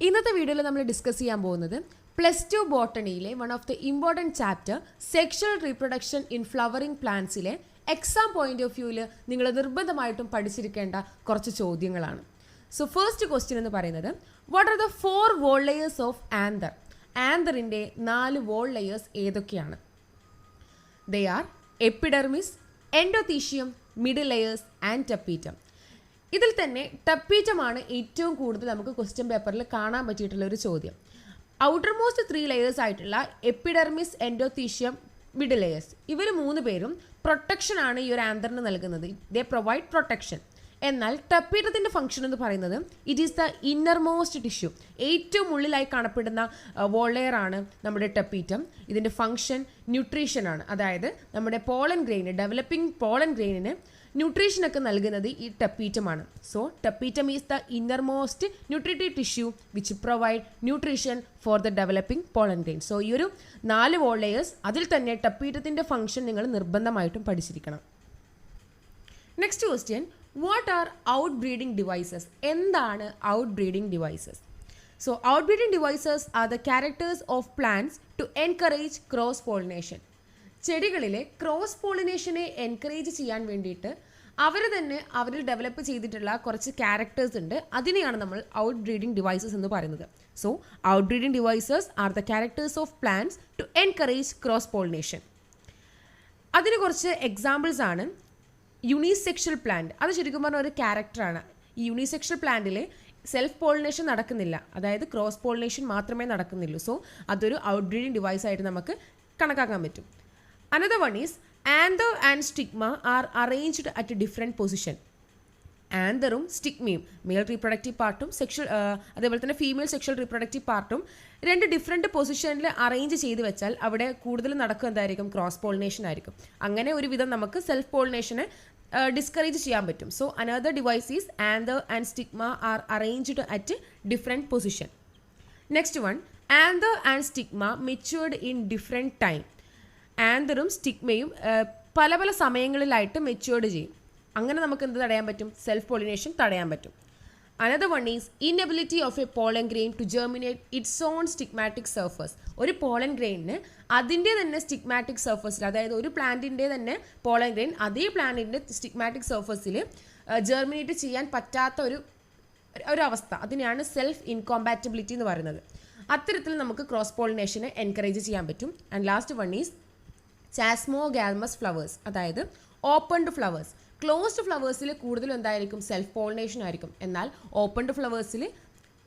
ഇന്നത്തെ വീഡിയോയിൽ നമ്മൾ ഡിസ്കസ് ചെയ്യാൻ പോകുന്നത് +2 ബോട്ടണിയിലെ one of the important chapter sexual reproduction in flowering പ്ലാന്റ്സിലെ എക്സാം പോയിന്റ് ഓഫ് വ്യൂവിൽ നിങ്ങൾ നിർബന്ധമായിട്ടും പഠിച്ചിരിക്കേണ്ട കുറച്ച് ചോദ്യങ്ങളാണ്. സോ ഫസ്റ്റ് ക്വസ്റ്റ്യൻ എന്ന് പറയുന്നത് what are the 4 wall layers of anther? ആന്തറിൻ്റെ 4 വോൾ ലെയേഴ്സ് ഏതൊക്കെയാണ്? They are epidermis, endothecium, middle layers and tapetum. ഇതിൽ തന്നെ ടപ്പീറ്റമാണ് ഏറ്റവും കൂടുതൽ നമുക്ക് ക്വസ്റ്റ്യൻ പേപ്പറിൽ കാണാൻ പറ്റിയിട്ടുള്ള ഒരു ചോദ്യം. ഔട്ടർ മോസ്റ്റ് 3 ലെയേഴ്സ് ആയിട്ടുള്ള എപ്പിഡെർമിസ്, എൻഡോതീഷ്യം, മിഡിൽ ലെയേഴ്സ്, ഇവർ 3 പേരും പ്രൊട്ടക്ഷനാണ് ഈ ഒരു ആന്തറിന് നൽകുന്നത്. ദേ പ്രൊവൈഡ് പ്രൊട്ടക്ഷൻ. എന്നാൽ ടപ്പീറ്റത്തിൻ്റെ ഫംഗ്ഷൻ എന്ന് പറയുന്നത് it is the inner most tissue, ഏറ്റവും ഉള്ളിലായി കാണപ്പെടുന്ന വോൾ ലെയർ ആണ് നമ്മുടെ ടപ്പീറ്റം. ഇതിൻ്റെ ഫംഗ്ഷൻ ന്യൂട്രീഷനാണ്. അതായത് നമ്മുടെ പോളൻ ഗ്രെയിന്, ഡെവലപ്പിംഗ് പോളൻ ഗ്രെയിനിന് ന്യൂട്രീഷനൊക്കെ നൽകുന്നത് ഈ ടപ്പീറ്റമാണ്. So tapetum is the inner most nutritive tissue which provide nutrition for the developing pollen grain. So ഈ ഒരു 4 വോൾ ലെയേഴ്സ്, അതിൽ തന്നെ ടപ്പീറ്റത്തിൻ്റെ ഫംഗ്ഷൻ നിങ്ങൾ നിർബന്ധമായിട്ടും പഠിച്ചിരിക്കണം. Next question, what are out breeding devices? എന്താണ് out breeding devices? So out breeding devices are the characters of plants to encourage cross pollination. ചെടികളിലെ cross പോളിനേഷനെ എൻകറേജ് ചെയ്യാൻ വേണ്ടിയിട്ട് അവർ തന്നെ അവരിൽ ഡെവലപ്പ് ചെയ്തിട്ടുള്ള കുറച്ച് ക്യാരക്ടേഴ്സ് ഉണ്ട്. അതിനെയാണ് നമ്മൾ ഔട്ട് ബ്രീഡിംഗ് ഡിവൈസസ് എന്ന് പറയുന്നത്. So out breeding devices are the characters of plants to encourage cross pollination. അതിന് കുറച്ച് എക്സാമ്പിൾസ് ആണ്. യൂണിസെക്ഷൽ പ്ലാന്റ്, അത് ശരിക്കും പറഞ്ഞ ഒരു ക്യാരക്ടറാണ്. ഈ യൂണിസെക്ഷൽ പ്ലാന്റിൽ സെൽഫ് പോളിനേഷൻ നടക്കുന്നില്ല, അതായത് ക്രോസ് പോളിനേഷൻ മാത്രമേ നടക്കുന്നുള്ളൂ. സോ അതൊരു ഔട്ട് ബ്രീഡിംഗ് ഡിവൈസ് ആയിട്ട് നമുക്ക് കണക്കാക്കാൻ പറ്റും. Another one is anther and stigma are arranged at a different position. ആന്തറും സ്റ്റിഗ്മയും, മെയിൽ റീപ്രൊഡക്റ്റീവ് പാർട്ടും അതേപോലെ തന്നെ ഫീമെയിൽ സെക്ഷൽ റീപ്രൊഡക്റ്റീവ് പാർട്ടും 2 ഡിഫറെൻറ്റ് പൊസിഷനിൽ അറേഞ്ച് ചെയ്ത് വെച്ചാൽ അവിടെ കൂടുതൽ നടക്കുക എന്തായിരിക്കും? ക്രോസ് പോളിനേഷൻ ആയിരിക്കും. അങ്ങനെ ഒരുവിധം നമുക്ക് സെൽഫ് പോളിനേഷനെ ഡിസ്കറേജ് ചെയ്യാൻ പറ്റും. So another device is anther and stigma are arranged at different position. Next one, anther and stigma matured in different time. ആന്തറും സ്റ്റിഗ്മയും പല പല സമയങ്ങളിലായിട്ട് മെച്യൂർഡ് ചെയ്യും. അങ്ങനെ നമുക്ക് എന്ത് തടയാൻ പറ്റും? സെൽഫ് പോളിനേഷൻ തടയാൻ പറ്റും. Another one is inability of a pollen grain to germinate its own stigmatic surface. ഒരു പോളൻ ഗ്രെയിനിന് അതിൻ്റെ തന്നെ സ്റ്റിഗ്മാറ്റിക് സർഫസിൽ, അതായത് ഒരു പ്ലാന്റിൻ്റെ തന്നെ പോളൻ ഗ്രെയിൻ അതേ പ്ലാന്റിൻ്റെ സ്റ്റിഗ്മാറ്റിക് സർഫസിൽ ജെർമിനേറ്റ് ചെയ്യാൻ പറ്റാത്ത ഒരു അവസ്ഥ, അതിനെയാണ് സെൽഫ് ഇൻകോമ്പാറ്റബിലിറ്റി എന്ന് പറയുന്നത്. അത്തരത്തിൽ നമുക്ക് ക്രോസ് പോളിനേഷനെ എൻകറേജ് ചെയ്യാൻ പറ്റും. And last one is chasmogamous flowers, അതായത് ഓപ്പൺഡ് ഫ്ലവേഴ്സ്. ക്ലോസ്ഡ് ഫ്ലവേഴ്സിൽ കൂടുതലും എന്തായിരിക്കും? സെൽഫ് പോളിനേഷൻ ആയിരിക്കും. എന്നാൽ ഓപ്പൺഡ് ഫ്ലവേഴ്സിൽ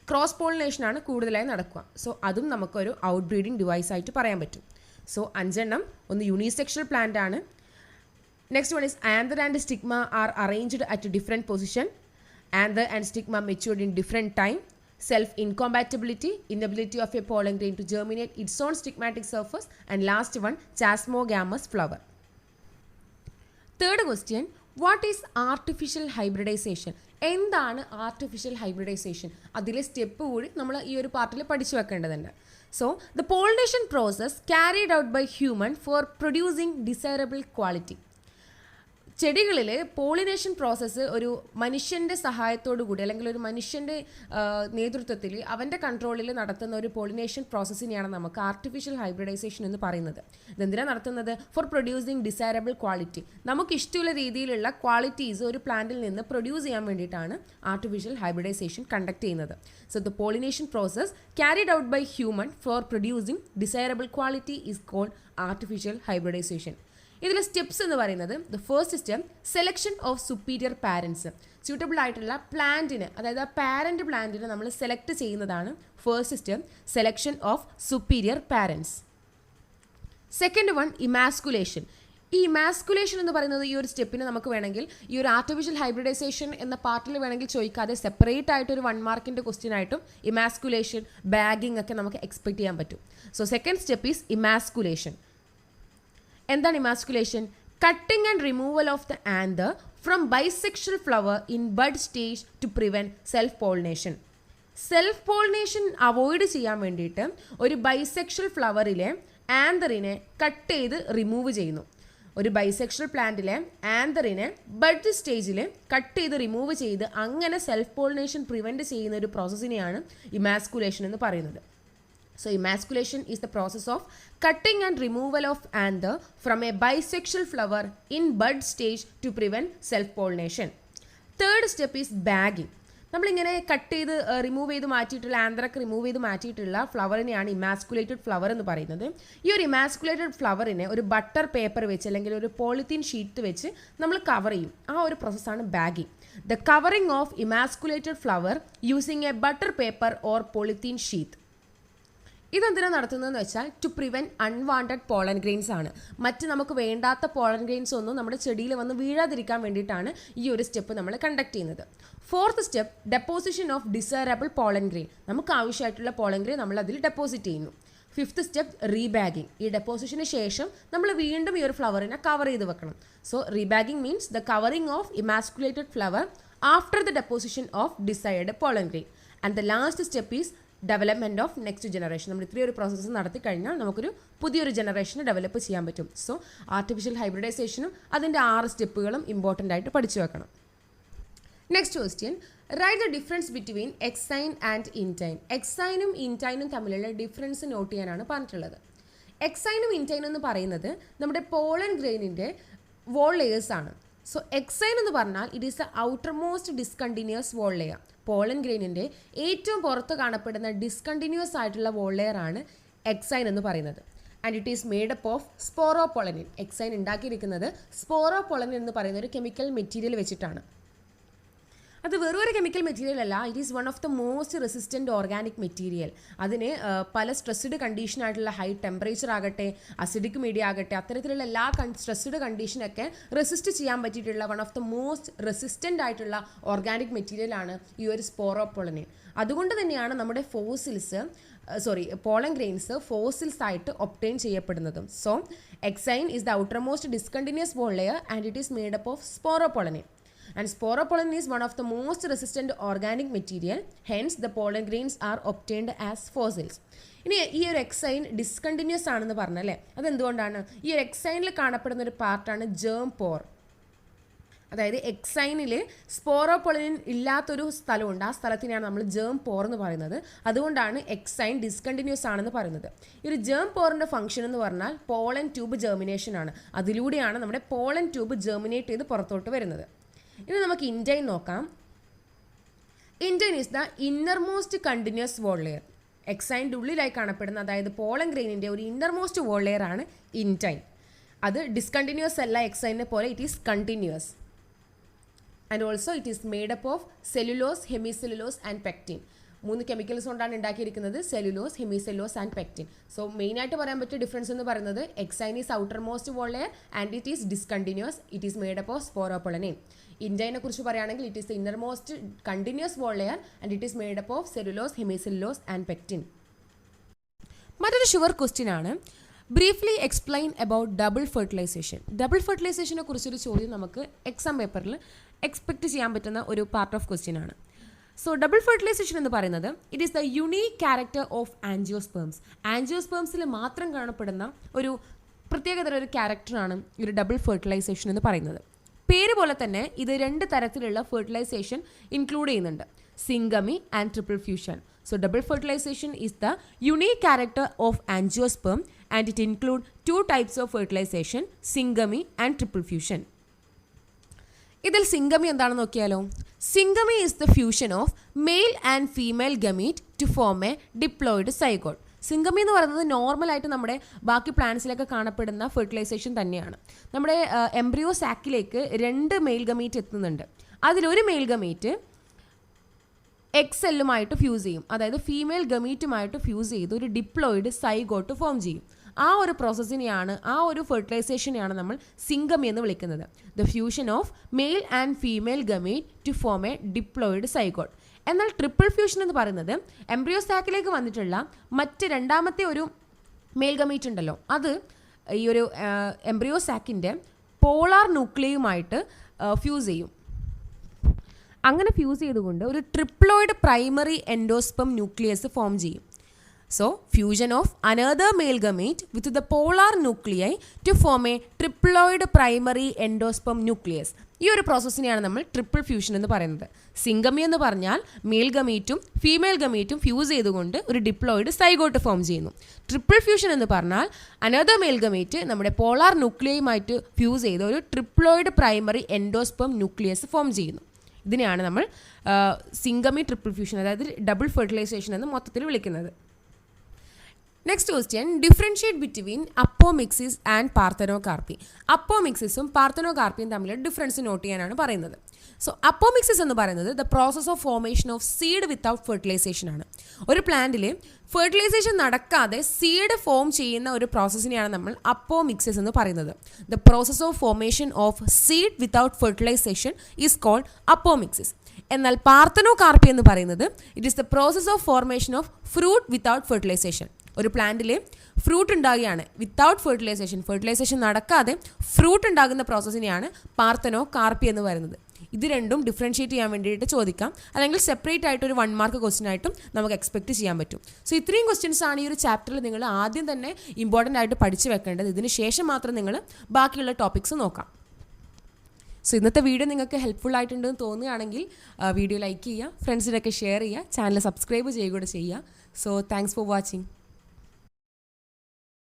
ക്രോസ് പോളിനേഷനാണ് കൂടുതലായി നടക്കുക. സോ അതും നമുക്കൊരു ഔട്ട് ബ്രീഡിംഗ് ഡിവൈസ് ആയിട്ട് പറയാൻ പറ്റും. സോ 5 എണ്ണം. ഒന്ന് യൂണിസെക്ഷൽ പ്ലാന്റ് ആണ്. Next one is anther and stigma are arranged at different position. Anther and stigma matured in different time. Self incompatibility, inability of a pollen grain to germinate its own stigmatic surface, and last one, chasmogamous flower. Third question, what is artificial hybridization? എന്താണ് artificial hybridization? അതിലെ step കൂടി നമ്മൾ ഈ ഒരു പാർട്ടിൽ പഠിച്ചു വെക്കേണ്ടതുണ്ട്. So the pollination process carried out by human for producing desirable quality. ചെടികളിൽ പോളിനേഷൻ പ്രോസസ്സ് ഒരു മനുഷ്യൻ്റെ സഹായത്തോടു കൂടി, അല്ലെങ്കിൽ ഒരു മനുഷ്യൻ്റെ നേതൃത്വത്തിൽ അവൻ്റെ കൺട്രോളിൽ നടത്തുന്ന ഒരു പോളിനേഷൻ പ്രോസസ്സിനെയാണ് നമുക്ക് ആർട്ടിഫിഷ്യൽ ഹൈബ്രിഡൈസേഷൻ എന്ന് പറയുന്നത്. ഇതെന്തിനാണ് നടത്തുന്നത്? Four producing desirable quality. നമുക്ക് ഇഷ്ടമുള്ള രീതിയിലുള്ള ക്വാളിറ്റീസ് ഒരു പ്ലാന്റിൽ നിന്ന് പ്രൊഡ്യൂസ് ചെയ്യാൻ വേണ്ടിയിട്ടാണ് ആർട്ടിഫിഷ്യൽ ഹൈബ്രിഡൈസേഷൻ കണ്ടക്ട് ചെയ്യുന്നത്. So the pollination process carried out by human for producing desirable quality is called artificial hybridisation. ഇതിലെ സ്റ്റെപ്സ് എന്ന് പറയുന്നത്, the first step selection of superior parents. Suitable ആയിട്ടുള്ള പ്ലാന്റിന്, അതായത് ആ പാരൻറ്റ് പ്ലാന്റിന് നമ്മൾ സെലക്ട് ചെയ്യുന്നതാണ് first step, selection of superior parents. Second one, emasculation. ഈ ഇമാസ്കുലേഷൻ എന്ന് പറയുന്നത് ഈ ഒരു സ്റ്റെപ്പിന് നമുക്ക് വേണമെങ്കിൽ ഈ ഒരു ആർട്ടിഫിഷ്യൽ ഹൈബ്രിഡൈസേഷൻ എന്ന പാർട്ടിൽ വേണമെങ്കിൽ ചോദിക്കാതെ സെപ്പറേറ്റ് ആയിട്ടൊരു 1 മാർക്കിൻ്റെ ക്വസ്റ്റ്യൻ ആയിട്ടും ഇമാസ്കുലേഷൻ, ബാഗിംഗ് ഒക്കെ നമുക്ക് എക്സ്പെക്ട് ചെയ്യാൻ പറ്റും. So second step is emasculation. എന്താണ് emasculation? Cutting and removal of the anther from bisexual flower in bud stage to prevent self pollination. Self pollination avoid ചെയ്യാൻ വേണ്ടിയിട്ട് ഒരു ബൈസെക്ഷൽ ഫ്ലവറിലെ ആന്തറിനെ കട്ട് ചെയ്ത് റിമൂവ് ചെയ്യുന്നു. ഒരു ബൈസെക്ഷൽ പ്ലാന്റിലെ ആന്തറിനെ ബഡ് സ്റ്റേജിൽ കട്ട് ചെയ്ത് റിമൂവ് ചെയ്ത് അങ്ങനെ സെൽഫ് പോളിനേഷൻ പ്രിവെൻറ്റ് ചെയ്യുന്ന ഒരു പ്രോസസ്സിനെയാണ് ഇമാസ്കുലേഷൻ എന്ന് പറയുന്നത്. So emasculation is the process of cutting and removal of anther from a bisexual flower in bud stage to prevent self-pollination. Third step is bagging. നമ്മളിങ്ങനെ cut ചെയ്ത് remove ചെയ്ത് മാറ്റിയിട്ടുള്ള ആന്ത്രക്ക് remove ചെയ്ത് മാറ്റിയിട്ടുള്ള ഫ്ലവറിനെയാണ് ഇമാസ്കുലേറ്റഡ് flower എന്ന് പറയുന്നത്. ഈ ഒരു ഇമാസ്കുലേറ്റഡ് ഫ്ലവറിനെ ഒരു ബട്ടർ പേപ്പർ വെച്ച് അല്ലെങ്കിൽ ഒരു പോളിത്തീൻ ഷീറ്റ് വെച്ച് നമ്മൾ കവർ ചെയ്യും. ആ ഒരു പ്രോസസ്സാണ് bagging. The covering of emasculated flower using a butter paper or polythene sheet. ഇതെന്തിനാണ് നടത്തുന്നതെന്ന് വെച്ചാൽ to prevent unwanted pollen grains ആണ്. മറ്റ് നമുക്ക് വേണ്ടാത്ത പോളൻ ഗ്രെയിൻസ് ഒന്നും നമ്മുടെ ചെടിയിൽ വന്ന് വീഴാതിരിക്കാൻ വേണ്ടിയിട്ടാണ് ഈ ഒരു സ്റ്റെപ്പ് നമ്മൾ കണ്ടക്ട് ചെയ്യുന്നത്. Fourth step deposition of desirable pollen grain. നമുക്ക് ആവശ്യമായിട്ടുള്ള പോളൻ ഗ്രെയിൻ നമ്മൾ അതിൽ ഡെപ്പോസിറ്റ് ചെയ്യുന്നു. Fifth step rebagging. ഈ ഡെപ്പോസിഷന് ശേഷം നമ്മൾ വീണ്ടും ഈ ഒരു ഫ്ലവറിനെ കവർ ചെയ്ത് വെക്കണം. So rebagging means the covering of emasculated flower after the deposition of desired pollen grain. And the last step is development of next generation. നമ്മൾ ഇത്രയും ഒരു പ്രോസസ്സ് നടത്തി കഴിഞ്ഞാൽ നമുക്കൊരു പുതിയൊരു ജനറേഷനെ ഡെവലപ്പ് ചെയ്യാൻ പറ്റും. സോ ആർട്ടിഫിഷ്യൽ ഹൈബ്രിഡൈസേഷനും അതിൻ്റെ 6 സ്റ്റെപ്പുകളും ഇമ്പോർട്ടൻ്റ് ആയിട്ട് പഠിച്ചു വെക്കണം. Next question, right the difference between exine and intine. എക്സൈനും ഇൻടൈനും തമ്മിലുള്ള ഡിഫറൻസ് നോട്ട് ചെയ്യാനാണ് പറഞ്ഞിട്ടുള്ളത്. എക്സൈനും ഇൻടൈനും എന്ന് പറയുന്നത് നമ്മുടെ പോളൻ ഗ്രെയിനിൻ്റെ വോൾ ലെയേഴ്സ് ആണ്. സോ എക്സൈൻ എന്ന് പറഞ്ഞാൽ it is the outer most discontinuous wall layer. Pollen ഗ്രെയിനിൻ്റെ ഏറ്റവും പുറത്ത് കാണപ്പെടുന്ന ഡിസ്കണ്ടിന്യൂസ് ആയിട്ടുള്ള വോൾ ലെയർ ആണ് എക്സൈൻ എന്ന് പറയുന്നത്. And it is made up of sporopollenin. Exine ഉണ്ടാക്കിയിരിക്കുന്നത് സ്പോറോപൊളനിൻ എന്ന് പറയുന്ന ഒരു കെമിക്കൽ മെറ്റീരിയൽ വെച്ചിട്ടാണ്. അത് വെറും ഒരു കെമിക്കൽ മെറ്റീരിയൽ അല്ല, it is one of the most resistant organic material. അതിന് പല സ്ട്രെസ്ഡ് കണ്ടീഷനായിട്ടുള്ള ഹൈ ടെമ്പറേച്ചർ ആകട്ടെ, അസിഡിക് മീഡിയ ആകട്ടെ, അത്തരത്തിലുള്ള എല്ലാ സ്ട്രെസ്ഡ് കണ്ടീഷനൊക്കെ റെസിസ്റ്റ് ചെയ്യാൻ പറ്റിയിട്ടുള്ള one of the most resistant ആയിട്ടുള്ള ഓർഗാനിക് മെറ്റീരിയലാണ് ഈ ഒരു സ്പോറോപൊളനിൻ. അതുകൊണ്ട് തന്നെയാണ് നമ്മുടെ പോളൻ ഗ്രെയിൻസ് ഫോസിൽസ് ആയിട്ട് ഒബ്റ്റെയിൻ ചെയ്യപ്പെടുന്നതും. So exine is the outer most discontinuous wall layer and it is made up of sporopollenin. And sporopollen is one of the most resistant organic material, hence the pollen grains are obtained as fossils. ഇനി ഈ ഒരു എക്സൈൻ discontinuous ആണെന്ന് പറഞ്ഞല്ലേ, അതെന്തുകൊണ്ടാണ്? ഈ ഒരു എക്സൈനിൽ കാണപ്പെടുന്ന ഒരു പാർട്ടാണ് ജേം പോർ. അതായത് എക്സൈനിൽ സ്പോറോപൊളനിൻ ഇല്ലാത്തൊരു സ്ഥലമുണ്ട്, ആ സ്ഥലത്തിനാണ് നമ്മൾ ജേം പോർ എന്ന് പറയുന്നത്. അതുകൊണ്ടാണ് എക്സൈൻ ഡിസ്കണ്ടിന്യൂസ് ആണെന്ന് പറയുന്നത്. ഈ ഒരു ജേം പോറിൻ്റെ ഫംഗ്ഷൻ എന്ന് പറഞ്ഞാൽ പോളൻ ട്യൂബ് ജെർമിനേഷൻ ആണ്. അതിലൂടെയാണ് നമ്മുടെ പോളൻ ട്യൂബ് ജെർമിനേറ്റ് ചെയ്ത് പുറത്തോട്ട് വരുന്നത്. ഇനി നമുക്ക് ഇൻടൈൻ നോക്കാം. Intine is the innermost continuous wall layer. എക്സൈൻ്റെ ഉള്ളിലായി കാണപ്പെടുന്ന, അതായത് പോളൻ ഗ്രെയിനിൻ്റെ ഒരു ഇന്നർമോസ്റ്റ് വോൾ ലെയർ ആണ് ഇൻടൈൻ. അത് ഡിസ്കണ്ടിന്യൂസ് അല്ല എക്സൈനെ പോലെ, it is continuous. And also it is made up of cellulose, hemicellulose and pectin. 3 chemicals കൊണ്ടാണ് ഉണ്ടാക്കിയിരിക്കുന്നത്, cellulose, hemicellulose and pectin. So മെയിനായിട്ട് പറയാൻ പറ്റിയ ഡിഫറൻസ് എന്ന് പറയുന്നത് exine is outer most wall layer and it is discontinuous, it is made up of sporopollenin. ഇൻടൈനെ കുറിച്ച് പറയുകയാണെങ്കിൽ it is the inner most continuous wall layer and it is made up of cellulose, hemicellulose and pectin. മറ്റൊരു sure question ആണ്, briefly explain about double fertilization. Double ഫെർട്ടിലൈസേഷനെ കുറിച്ചൊരു ചോദ്യം നമുക്ക് exam പേപ്പറിൽ എക്സ്പെക്ട് ചെയ്യാൻ പറ്റുന്ന ഒരു പാർട്ട് ഓഫ് ക്വസ്റ്റ്യൻ ആണ്. സോ ഡബിൾ ഫെർട്ടിലൈസേഷൻ എന്ന് പറയുന്നത് it is the unique character of angiosperms. ആൻജിയോസ്പേംസിൽ മാത്രം കാണപ്പെടുന്ന ഒരു പ്രത്യേകതര ഒരു ക്യാരക്ടറാണ് ഈ ഒരു ഡബിൾ ഫെർട്ടിലൈസേഷൻ എന്ന് പറയുന്നത്. പേര് പോലെ തന്നെ ഇത് 2 തരത്തിലുള്ള ഫെർട്ടിലൈസേഷൻ ഇൻക്ലൂഡ് ചെയ്യുന്നുണ്ട്, syngamy and triple fusion. So double fertilisation is the unique character of angiosperm and it include 2 types of fertilisation, syngamy and triple fusion. ഇതിൽ സിംഗമി എന്താണെന്ന് നോക്കിയാലോ. Syngamy is the fusion of male and female gamete to form a diploid zygote. Syngamy എന്ന് പറയുന്നത് നോർമലായിട്ട് നമ്മുടെ ബാക്കി പ്ലാന്റ്സിലൊക്കെ കാണപ്പെടുന്ന fertilisation തന്നെയാണ്. നമ്മുടെ എംബ്രിയോ സാക്കിലേക്ക് 2 മെയിൽ ഗമീറ്റ് എത്തുന്നുണ്ട്. അതിലൊരു മെയിൽ ഗമീറ്റ് എഗ് സെല്ലുമായിട്ട് ഫ്യൂസ് ചെയ്യും, അതായത് ഫീമെയിൽ ഗമീറ്റുമായിട്ട് ഫ്യൂസ് ചെയ്ത് ഒരു ഡിപ്ലോയിഡ് സൈഗോട്ട് ഫോം ചെയ്യും. ആ ഒരു പ്രോസസ്സിനെയാണ്, ആ ഒരു ഫെർട്ടിലൈസേഷനെയാണ് നമ്മൾ സിംഗമി എന്ന് വിളിക്കുന്നത്. The fusion of male and female gamete to form a diploid zygote. എന്നാൽ ട്രിപ്പിൾ ഫ്യൂഷൻ എന്ന് പറയുന്നത് എംബ്രിയോ സാക്കിലേക്ക് വന്നിട്ടുള്ള മറ്റ് രണ്ടാമത്തെ ഒരു മെയിൽ ഗമീറ്റ് ഉണ്ടല്ലോ, അത് ഈ ഒരു എംബ്രിയോ സാക്കിൻ്റെ പോളാർ ന്യൂക്ലിയുമായിട്ട് ഫ്യൂസ് ചെയ്യും. അങ്ങനെ ഫ്യൂസ് ചെയ്തുകൊണ്ട് ഒരു triploid primary endosperm nucleus form ചെയ്യും. So, fusion of another male gamete with the polar nuclei to form a triploid primary endosperm nucleus. ഈ ഒരു പ്രോസസ്സിനെയാണ് നമ്മൾ ട്രിപ്പിൾ ഫ്യൂഷൻ എന്ന് പറയുന്നത്. സിംഗമി എന്ന് പറഞ്ഞാൽ മെയിൽ ഗമീറ്റും ഫീമെയിൽ ഗമീറ്റും ഫ്യൂസ് ചെയ്തുകൊണ്ട് ഒരു ഡിപ്ലോയിഡ് സൈഗോട്ട് ഫോം ചെയ്യുന്നു. ട്രിപ്പിൾ ഫ്യൂഷൻ എന്ന് പറഞ്ഞാൽ അനദർ മെയിൽ ഗമീറ്റ് നമ്മുടെ പോളാർ ന്യൂക്ലിയയുമായിട്ട് ഫ്യൂസ് ചെയ്ത് ഒരു triploid primary endosperm nucleus form ചെയ്യുന്നു. ഇതിനെയാണ് നമ്മൾ സിംഗമി ട്രിപ്പിൾ ഫ്യൂഷൻ, അതായത് ഡബിൾ ഫെർട്ടിലൈസേഷൻ എന്ന് മൊത്തത്തിൽ വിളിക്കുന്നത്. Next question, differentiate between apomixis and parthenocarpy. അപ്പോമിക്സിസും പാർത്തനോകാർപ്പിയും തമ്മിൽ ഡിഫറൻസ് നോട്ട് ചെയ്യാനാണ് പറയുന്നത്. സോ അപ്പോമിക്സിസ് എന്ന് പറയുന്നത് the process of formation of seed without fertilisation ആണ്. ഒരു പ്ലാന്റിൽ ഫെർട്ടിലൈസേഷൻ നടക്കാതെ സീഡ് ഫോം ചെയ്യുന്ന ഒരു പ്രോസസ്സിനെയാണ് നമ്മൾ അപ്പോമിക്സിസ് എന്ന് പറയുന്നത്. The process of formation of seed without fertilisation is called apomixis. എന്നാൽ പാർത്തനോകാർപ്പി എന്ന് പറയുന്നത് it is the process of formation of fruit without fertilisation. ഒരു പ്ലാന്റിൽ ഫ്രൂട്ട് ഉണ്ടാകുകയാണ് വിത്തൗട്ട് ഫെർട്ടിലൈസേഷൻ നടക്കാതെ ഫ്രൂട്ട് ഉണ്ടാകുന്ന പ്രോസസ്സിനെയാണ് പാർത്തനോകാർപ്പി എന്ന് പറയുന്നത്. ഇത് രണ്ടും ഡിഫറൻഷിയേറ്റ് ചെയ്യാൻ വേണ്ടിയിട്ട് ചോദിക്കാം, അല്ലെങ്കിൽ സെപ്പറേറ്റ് ആയിട്ട് ഒരു 1 മാർക്ക് ക്വസ്റ്റ്യൻ ആയിട്ടും നമുക്ക് എക്സ്പെക്ട് ചെയ്യാൻ പറ്റും. സോ ഇത്രയും ക്വസ്റ്റ്യൻസ് ആണ് ഈ ഒരു ചാപ്റ്ററിൽ നിങ്ങൾ ആദ്യം തന്നെ ഇമ്പോർട്ടൻ്റ് ആയിട്ട് പഠിച്ചു വെക്കേണ്ടത്. ഇതിന് ശേഷം മാത്രം നിങ്ങൾ ബാക്കിയുള്ള ടോപ്പിക്സ് നോക്കാം. സോ ഇന്നത്തെ വീഡിയോ നിങ്ങൾക്ക് ഹെൽപ്ഫുൾ ആയിട്ടുണ്ടെന്ന് തോന്നുകയാണെങ്കിൽ വീഡിയോ ലൈക്ക് ചെയ്യുക, ഫ്രണ്ട്സിനൊക്കെ ഷെയർ ചെയ്യുക, ചാനൽ സബ്സ്ക്രൈബ് ചെയ്യുക കൂടെ ചെയ്യുക. So thanks for watching.